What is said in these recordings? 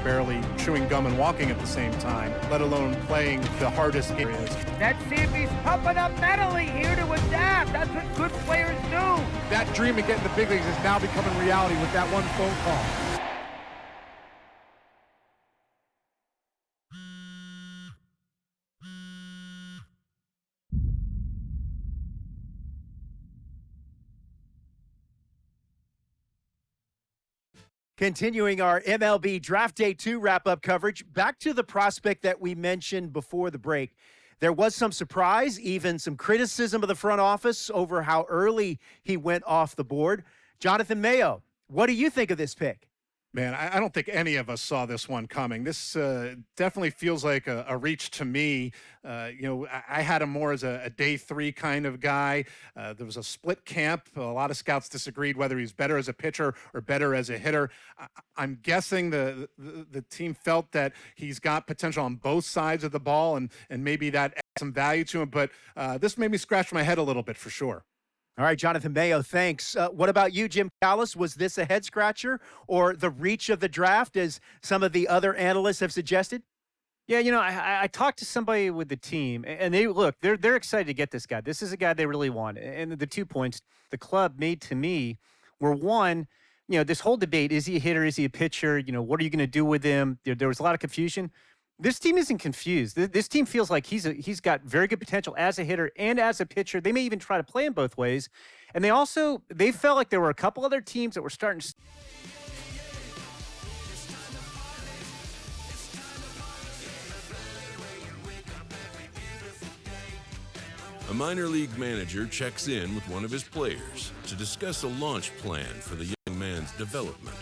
barely chewing gum and walking at the same time, let alone playing the hardest areas. Let's see if he's pumping up mentally here to adapt. That's what good players do. That dream of getting the big leagues is now becoming reality with that one phone call. Continuing our MLB Draft Day 2 wrap-up coverage, back to the prospect that we mentioned before the break. There was some surprise, even some criticism of the front office over how early he went off the board. Jonathan Mayo, what do you think of this pick? Man, I don't think any of us saw this one coming. This definitely feels like a reach to me. I had him more as a day 3 kind of guy. There was a split camp. A lot of scouts disagreed whether he's better as a pitcher or better as a hitter. I'm guessing the team felt that he's got potential on both sides of the ball, and maybe that adds some value to him. But this made me scratch my head a little bit for sure. All right, Jonathan Mayo, thanks. What about you, Jim Callis? Was this a head-scratcher or the reach of the draft, as some of the other analysts have suggested? Yeah, I talked to somebody with the team, and they're excited to get this guy. This is a guy they really want. And the 2 points the club made to me were, one, this whole debate, is he a hitter, is he a pitcher? What are you going to do with him? There was a lot of confusion. This team isn't confused. This team feels like he's got very good potential as a hitter and as a pitcher. They may even try to play him both ways. And they felt like there were a couple other teams that were starting to... A minor league manager checks in with one of his players to discuss a launch plan for the young man's development.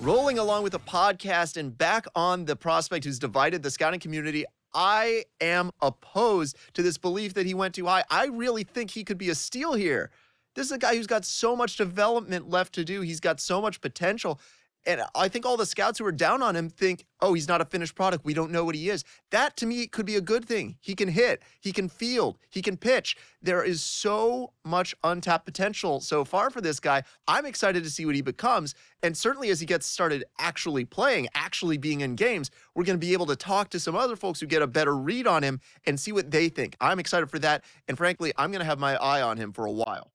Rolling along with the podcast and back on the prospect who's divided the scouting community, I am opposed to this belief that he went too high. I really think he could be a steal here. This is a guy who's got so much development left to do. He's got so much potential. And I think all the scouts who are down on him think, oh, he's not a finished product. We don't know what he is. That, to me, could be a good thing. He can hit. He can field. He can pitch. There is so much untapped potential so far for this guy. I'm excited to see what he becomes. And certainly as he gets started actually playing, actually being in games, we're going to be able to talk to some other folks who get a better read on him and see what they think. I'm excited for that. And frankly, I'm going to have my eye on him for a while.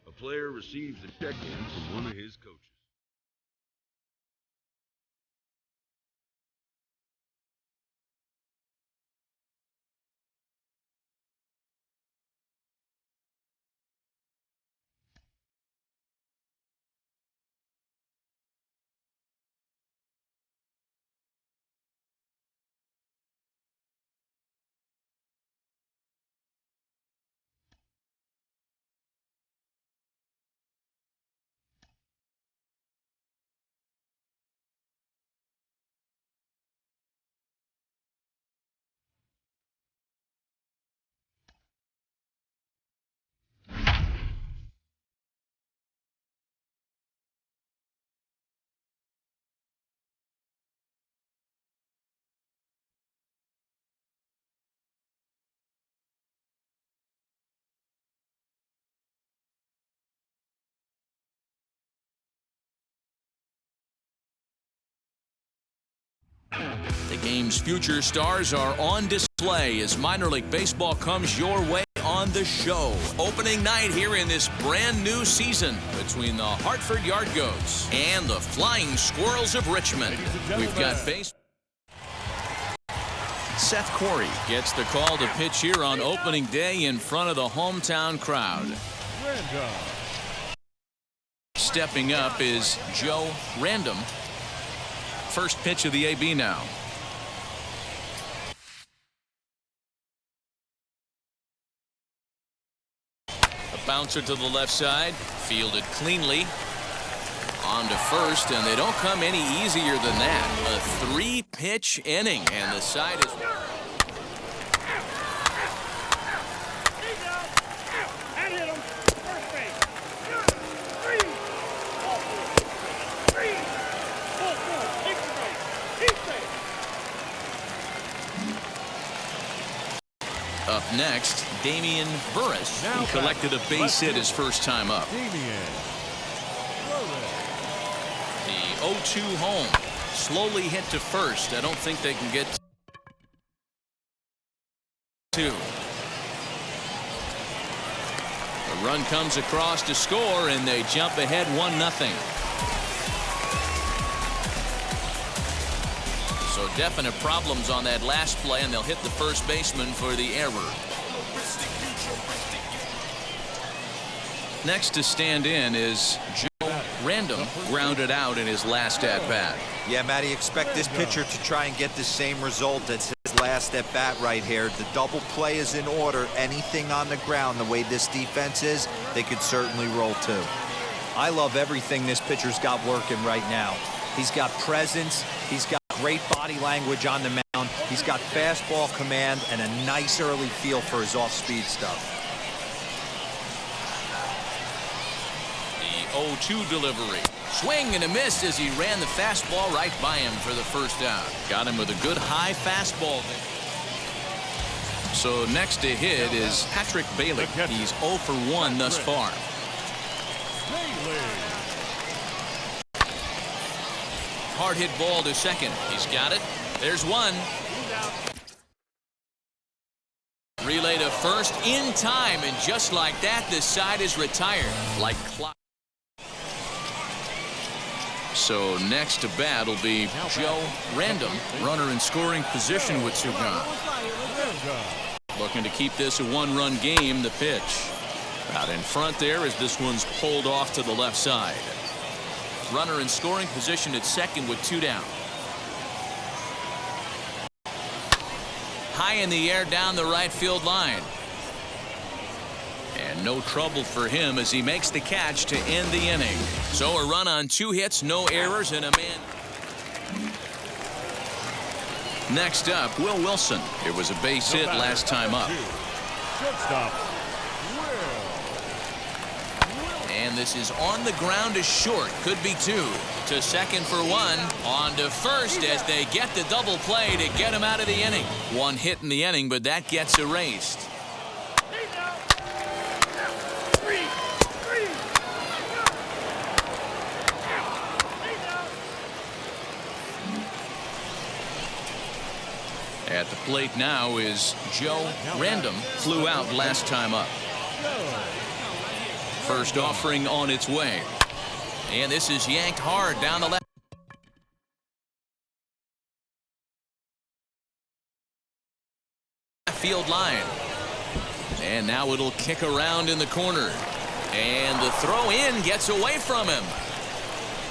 A player receives a check-in from one of his coaches. The game's future stars are on display as minor league baseball comes your way on the show. Opening night here in this brand new season between the Hartford Yard Goats and the Flying Squirrels of Richmond. We've got Seth Cory gets the call to pitch here on opening day in front of the hometown crowd. Stepping up is Joe Random. First pitch of the AB now. A bouncer to the left side, fielded cleanly. On to first, and they don't come any easier than that. A 3-pitch inning, and the side is... Up next, Damian Burris, who collected a base hit his first time up. The 0-2 home, slowly hit to first. I don't think they can get two. The run comes across to score, and they jump ahead 1-0. So definite problems on that last play, and they'll hit the first baseman for the error. Next to stand in is Joe Random, grounded out in his last at-bat. Yeah, Matty, expect this pitcher to try and get the same result as his last at-bat right here. The double play is in order. Anything on the ground, the way this defense is, they could certainly roll too. I love everything this pitcher's got working right now. He's got presence. He's got great body language on the mound. He's got fastball command and a nice early feel for his off-speed stuff. The 0-2 delivery. Swing and a miss as he ran the fastball right by him for the first out. Got him with a good high fastball there. So next to hit is Patrick Bailey. He's 0 for 1 thus far. Hard hit ball to second. He's got it. There's one. Relay to first in time, and just like that, the side is retired like clock. So next to bat will be Joe Random, runner in scoring position with two gone. Looking to keep this a one-run game. The pitch out in front there as this one's pulled off to the left side. Runner in scoring position at second with two down. High in the air down the right field line. And no trouble for him as he makes the catch to end the inning. So a run on 2 hits, no errors, and a man. Next up, Will Wilson. It was a base hit last time up. And this is on the ground is short. Could be 2. To second for 1. On to first as they get the double play to get him out of the inning. 1 hit in the inning, but that gets erased. At the plate now is Joe Random. Flew out last time up. First offering on its way. And this is yanked hard down the left field line. And now it'll kick around in the corner. And the throw in gets away from him.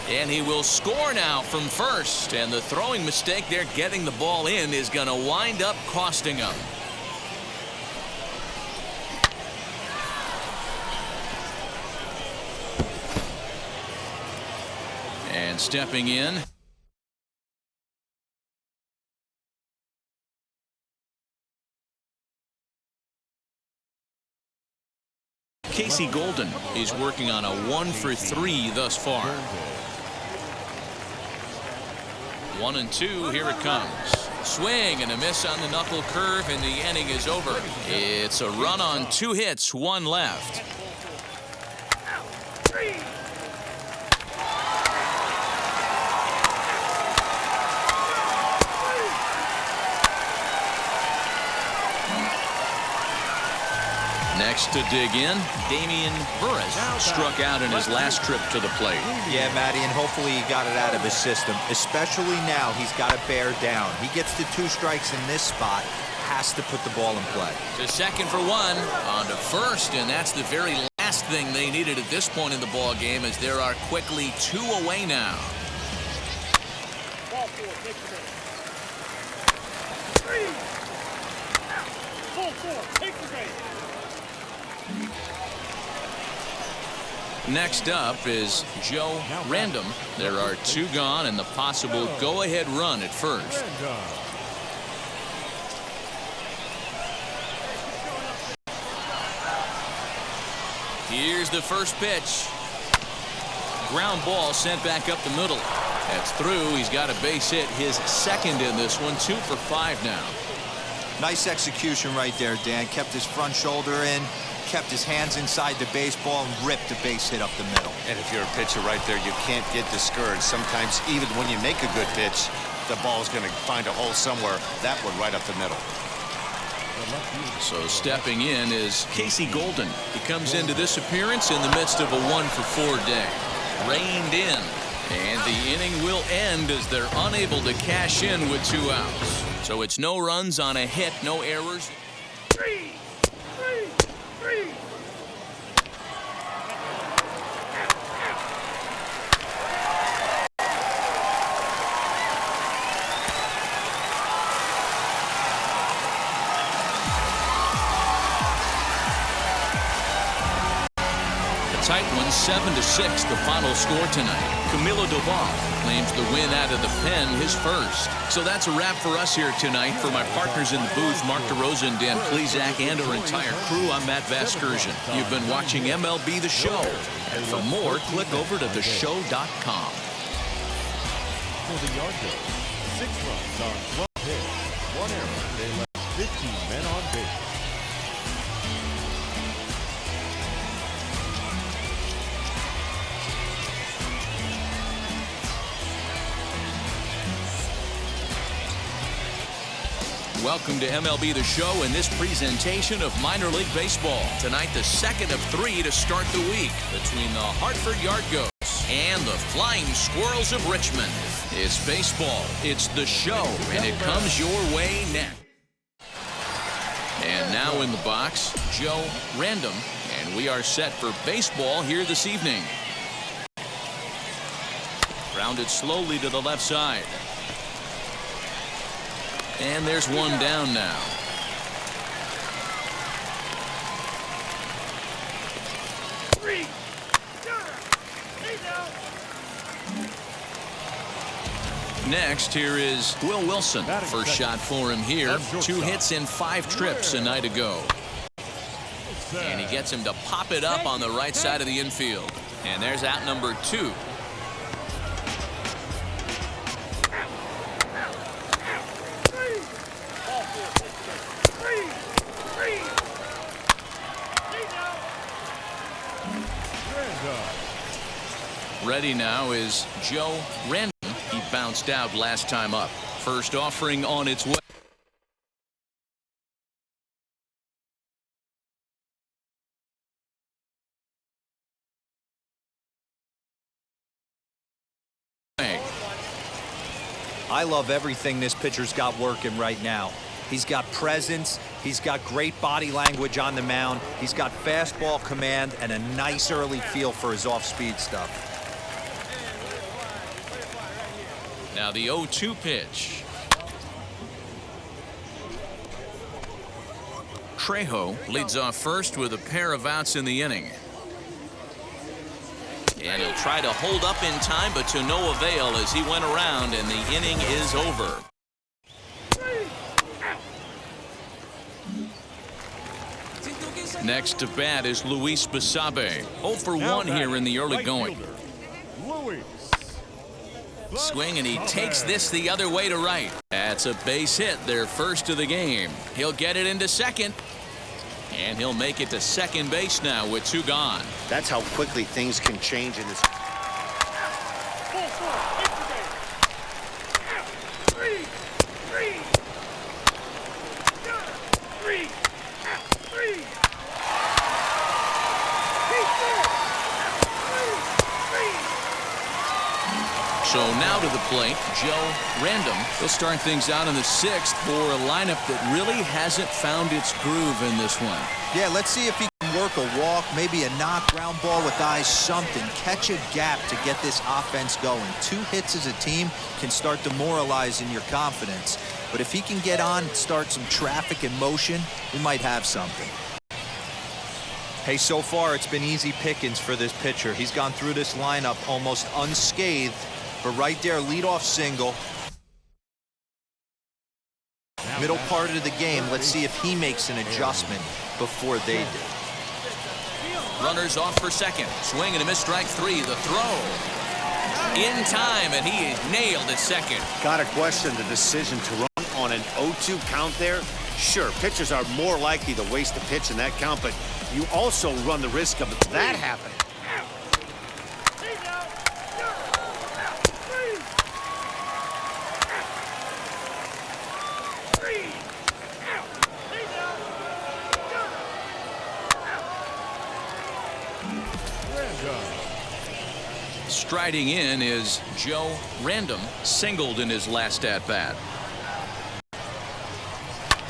And he will score now from first. And the throwing mistake there getting the ball in is going to wind up costing him. And stepping in. Casey Golden is working on a 1 for 3 thus far. 1-2, here it comes. Swing and a miss on the knuckle curve, and the inning is over. It's a run on 2 hits, 1 left. Next to dig in, Damian Burris struck out in his last trip to the plate. Yeah, Matty, and hopefully he got it out of his system. Especially now, he's got to bear down. He gets to 2 strikes in this spot, has to put the ball in play. To second for one, on to first, and that's the very last thing they needed at this point in the ball game, as there are quickly 2 away now. Next up is Joe Random. There are 2 gone and the possible go-ahead run at first. Here's the first pitch. Ground ball sent back up the middle. That's through. He's got a base hit, his second in this one. 2 for 5 now. Nice execution right there, Dan. Kept his front shoulder in, kept his hands inside the baseball, and ripped a base hit up the middle. And if you're a pitcher right there, you can't get discouraged. Sometimes even when you make a good pitch, the ball's going to find a hole somewhere. That one right up the middle. So stepping in is Casey Golden. He comes into this appearance in the midst of a 1 for 4 day. Reined in. And the inning will end as they're unable to cash in with 2 outs. So it's no runs on a hit, no errors. Three. Tight one, 7-6, the final score tonight. Camilo Doval claims the win out of the pen, his first. So that's a wrap for us here tonight. For my partners in the booth, Mark DeRosa and Dan Plesac, and our entire crew, I'm Matt Vasgersian. You've been watching MLB The Show. And for more, click over to theshow.com. For the Yardgoats, 6 runs on 12 hits, 1 error. They left 15 men on base. Welcome to MLB The Show and this presentation of minor league baseball. Tonight, the second of 3 to start the week between the Hartford Yardgoats and the Flying Squirrels of Richmond. It's baseball, it's The Show, and it comes your way next. And now in the box, Joe Random, and we are set for baseball here this evening. Grounded slowly to the left side. And there's one down now. Next, here is Will Wilson. First shot for him here. 2 hits in 5 trips a night ago. And he gets him to pop it up on the right side of the infield. And there's out number 2. Ready now is Joe Random. He bounced out last time up. First offering on its way. I love everything this pitcher's got working right now. He's got presence. He's got great body language on the mound. He's got fastball command and a nice early feel for his off-speed stuff. Now the 0-2 pitch. Trejo leads off first with a pair of outs in the inning. And he'll try to hold up in time, but to no avail as he went around and the inning is over. Next to bat is Luis Basabe. 0 for 1 here in the early going. Swing, and he takes this the other way to right. That's a base hit, their first of the game. He'll get it into second. And he'll make it to second base now with 2 gone. That's how quickly things can change in this. So now to the plate, Joe Random. He'll start things out in the 6th for a lineup that really hasn't found its groove in this one. Yeah, let's see if he can work a walk, maybe a knock, ground ball with eyes, something. Catch a gap to get this offense going. 2 hits as a team can start demoralizing your confidence. But if he can get on and start some traffic in motion, we might have something. Hey, so far it's been easy pickings for this pitcher. He's gone through this lineup almost unscathed. But right there, leadoff single. Middle part of the game, let's see if he makes an adjustment before they do. Runners off for second. Swing and a miss, strike 3. The throw. In time, and he nailed it second. Got to question the decision to run on an 0-2 count there. Sure, pitchers are more likely to waste a pitch in that count, but you also run the risk of that happening. Striding in is Joe Random, singled in his last at-bat.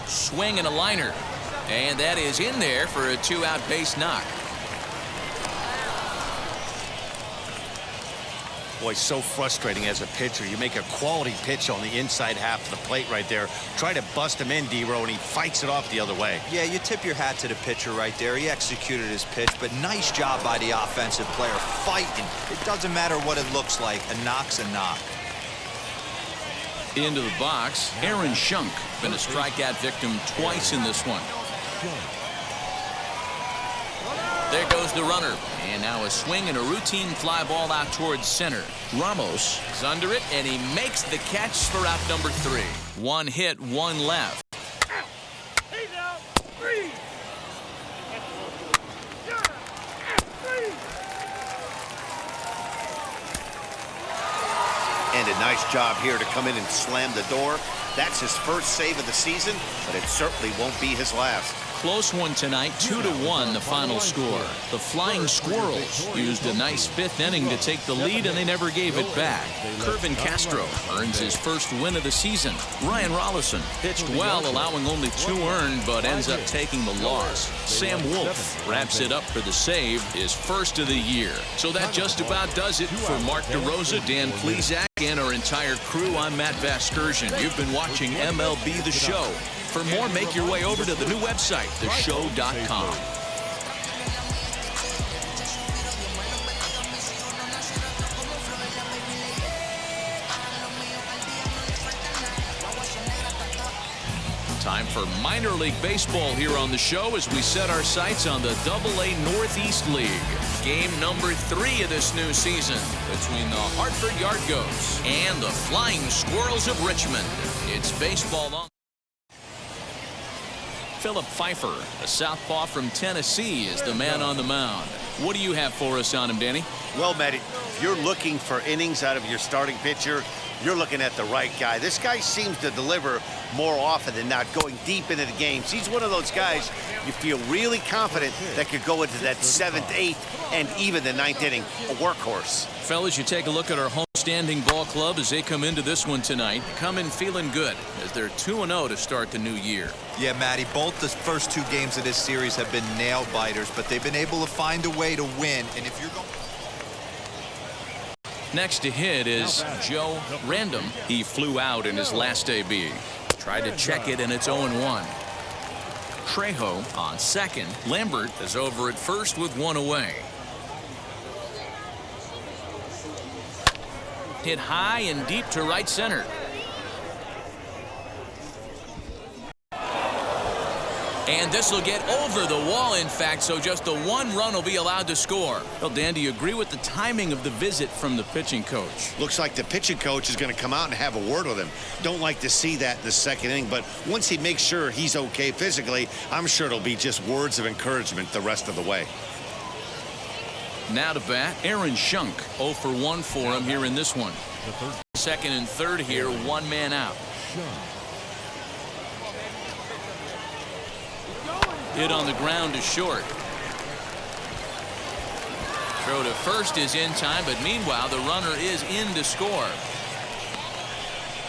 Swing and a liner, and that is in there for a 2-out base knock. Boy, so frustrating as a pitcher. You make a quality pitch on the inside half of the plate right there. Try to bust him in, D-Row, and he fights it off the other way. Yeah, you tip your hat to the pitcher right there. He executed his pitch, but nice job by the offensive player fighting. It doesn't matter what it looks like. A knock's a knock. Into the box, Aaron Shunk, been a strikeout victim twice in this one. There goes the runner, and now a swing and a routine fly ball out towards center. Ramos is under it, and he makes the catch for out number 3. 1 hit, 1 left. And a nice job here to come in and slam the door. That's his first save of the season, but it certainly won't be his last. Close one tonight, 2-1 the final score. The Flying Squirrels used a nice 5th inning to take the lead, and they never gave it back. Kervin Castro earns his first win of the season. Ryan Rollison pitched well, allowing only 2 earned, but ends up taking the loss. Sam Wolf wraps it up for the save, his first of the year. So that just about does it for Mark DeRosa, Dan Plesac, and our entire crew. I'm Matt Vasgersian. You've been watching MLB The Show. For more, make your way over to the new website, theshow.com. Time for minor league baseball here on the show as we set our sights on the AA Northeast League. Game number 3 of this new season between the Hartford Yardgoats and the Flying Squirrels of Richmond. It's baseball on. Philip Pfeiffer, a southpaw from Tennessee, is the man on the mound. What do you have for us on him, Danny? Well, Matt, if you're looking for innings out of your starting pitcher, you're looking at the right guy. This guy seems to deliver more often than not, going deep into the games. He's one of those guys you feel really confident that could go into that 7th, 8th, and even the 9th inning, a workhorse. Fellas, you take a look at our home-standing ball club as they come into this one tonight. Come in feeling good as they're 2-0 to start the new year. Yeah, Matty, both the first 2 games of this series have been nail-biters, but they've been able to find a way to win. And if you're going... Next to hit is Joe Random. He flew out in his last AB. Tried to check it, and it's 0-1. Trejo on second. Lambert is over at first with 1 away. Hit high and deep to right center. And this will get over the wall, in fact, so just the 1 run will be allowed to score. Well, Dan, do you agree with the timing of the visit from the pitching coach? Looks like the pitching coach is going to come out and have a word with him. Don't like to see that in the 2nd inning, but once he makes sure he's okay physically, I'm sure it'll be just words of encouragement the rest of the way. Now to bat, Aaron Shunk. 0 for 1 for him here in this one. 2nd and 3rd here, 1 man out. Hit on the ground to short. Throw to first is in time, but meanwhile, the runner is in to score.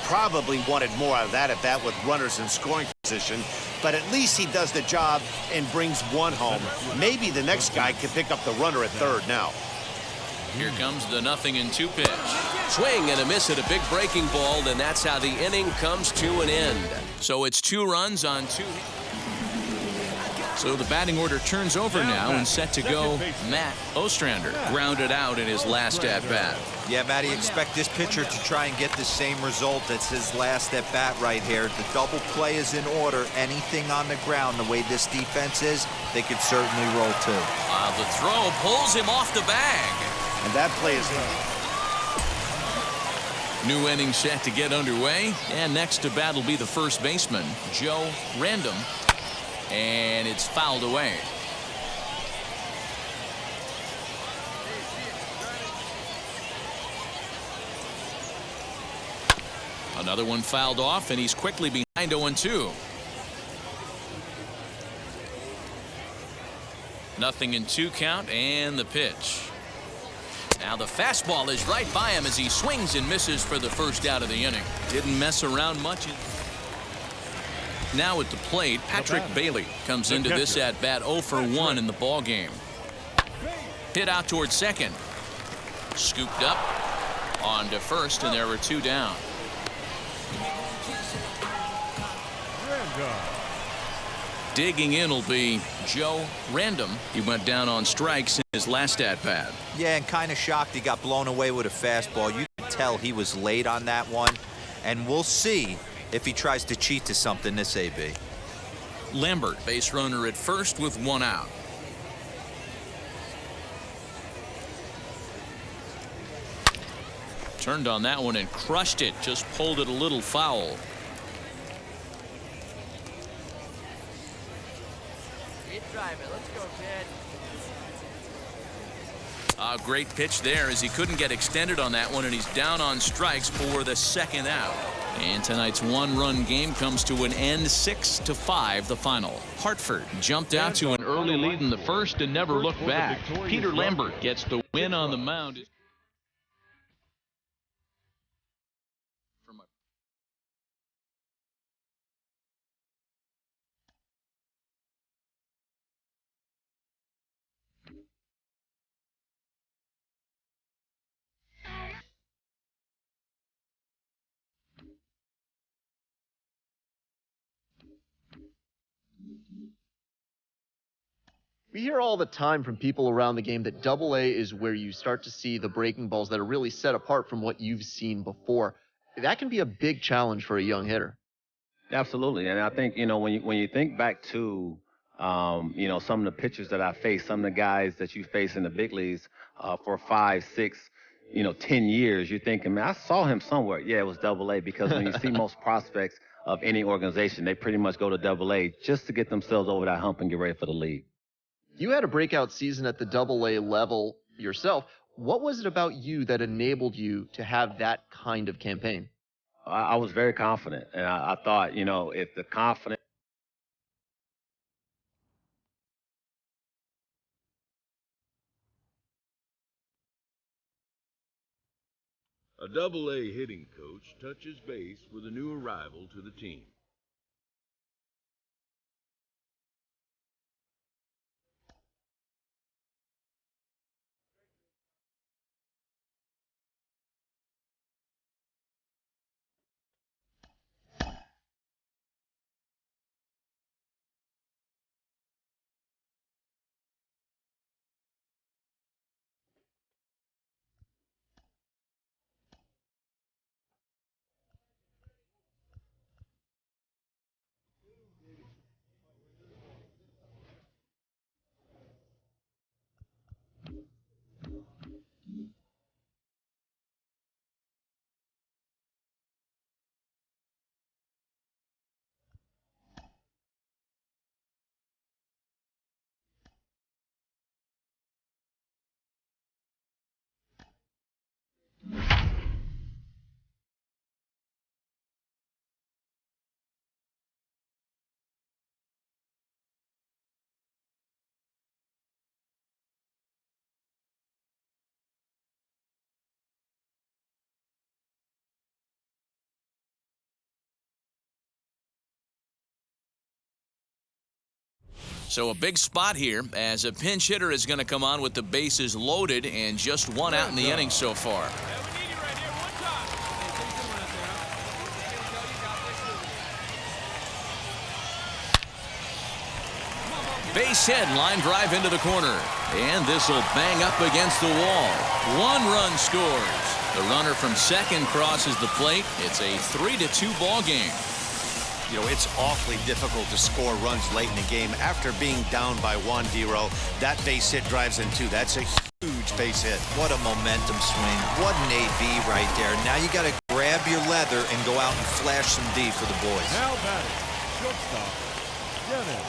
Probably wanted more out of that at bat with runners in scoring position, but at least he does the job and brings one home. Maybe the next guy can pick up the runner at third now. Here comes the 0-2 pitch. Swing and a miss at a big breaking ball, and that's how the inning comes to an end. So it's 2 runs on 2. So the batting order turns over now and set to go Matt Ostrander. Grounded out in his last at-bat. Yeah, Matty, expect this pitcher to try and get the same result as his last at-bat right here. The double play is in order. Anything on the ground, the way this defense is, they could certainly roll too. The throw pulls him off the bag. And that play is New inning set to get underway. And next to bat will be the first baseman, Joe Random. And it's fouled away. Another one fouled off, and he's quickly behind 0-2. 0-2 count, and the pitch. Now the fastball is right by him as he swings and misses for the first out of the inning. Didn't mess around much. Now at the plate, Patrick Bailey comes into this at bat 0 for 1 in the ball game. Hit out towards second. Scooped up on to first, and there were 2 down. Digging in will be Joe Random. He went down on strikes in his last at bat. Yeah, and kind of shocked he got blown away with a fastball. You could tell he was late on that one, and we'll see if he tries to cheat to something this AB. Lambert, base runner at first with 1 out. Turned on that one and crushed it. Just pulled it a little foul. Let's go, kid. A great pitch there as he couldn't get extended on that one, and he's down on strikes for the second out. And tonight's 1-run game comes to an end, 6-5 the final. Hartford jumped out to an early lead in the first and never looked back. Peter Lambert gets the win on the mound. We hear all the time from people around the game that Double-A is where you start to see the breaking balls that are really set apart from what you've seen before. That can be a big challenge for a young hitter. Absolutely, and I think, when you think back to, some of the pitchers that I faced, some of the guys that you face in the big leagues for 5, 6, 10 years, you're thinking, man, I saw him somewhere. Yeah, it was Double-A, because when you see most prospects of any organization, they pretty much go to Double-A just to get themselves over that hump and get ready for the league. You had a breakout season at the Double-A level yourself. What was it about you that enabled you to have that kind of campaign? I was very confident, and I thought, if the confidence. A Double-A hitting coach touches base with a new arrival to the team. So a big spot here as a pinch hitter is going to come on with the bases loaded and just one out in the inning so far. Base hit, line drive into the corner. And this will bang up against the wall. One run scores. The runner from second crosses the plate. It's a 3-2 ball game. You know, it's awfully difficult to score runs late in the game after being down by 1-0. That base hit drives in 2. That's a huge base hit. What a momentum swing. What an AB right there. Now you got to grab your leather and go out and flash some D for the boys. Now batting, shortstop, Dennis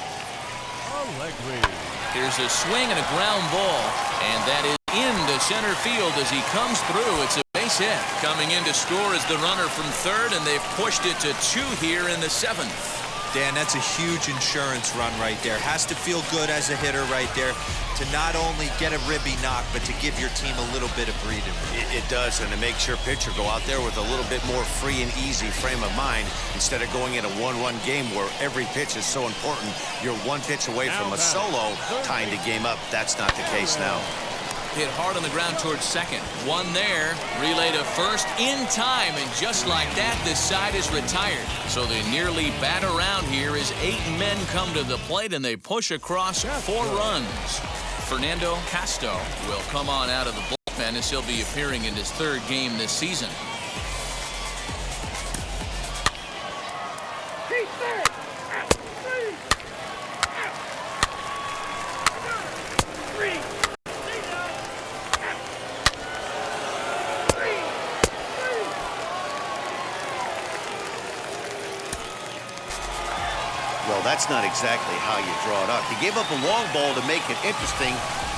Allegri. Here's a swing and a ground ball, and that is into center field as he comes through. It's a base hit. Coming in to score is the runner from third, and they've pushed it to 2 here in the 7th. Dan, that's a huge insurance run right there. Has to feel good as a hitter right there to not only get a ribby knock, but to give your team a little bit of breathing room. It does, and it makes your pitcher go out there with a little bit more free and easy frame of mind instead of going in a one-run game where every pitch is so important. You're one pitch away from a solo tying the game up. That's not the case now. Hit hard on the ground towards second. One there. Relay to first in time. And just like that, this side is retired. So they nearly bat around here as 8 men come to the plate and they push across 4 runs. Fernando Castro will come on out of the bullpen as he'll be appearing in his 3rd game this season. Well, that's not exactly how you draw it up. He gave up a long ball to make it interesting,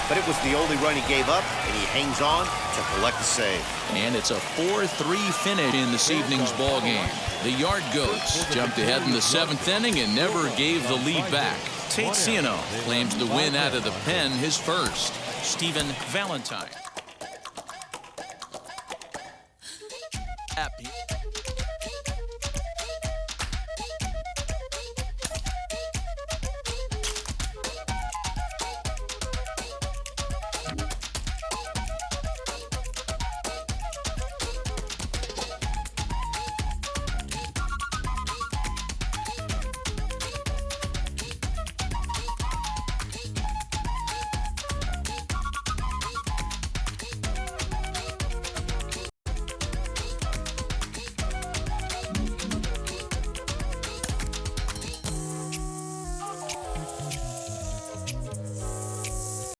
but it was the only run he gave up, and he hangs on to collect the save. And it's a 4-3 finish in this evening's ball game. The Yard Goats jumped ahead in the 7th inning and never gave the lead back. Tate Ciano claims the win out of the pen, his first. Stephen Valentine.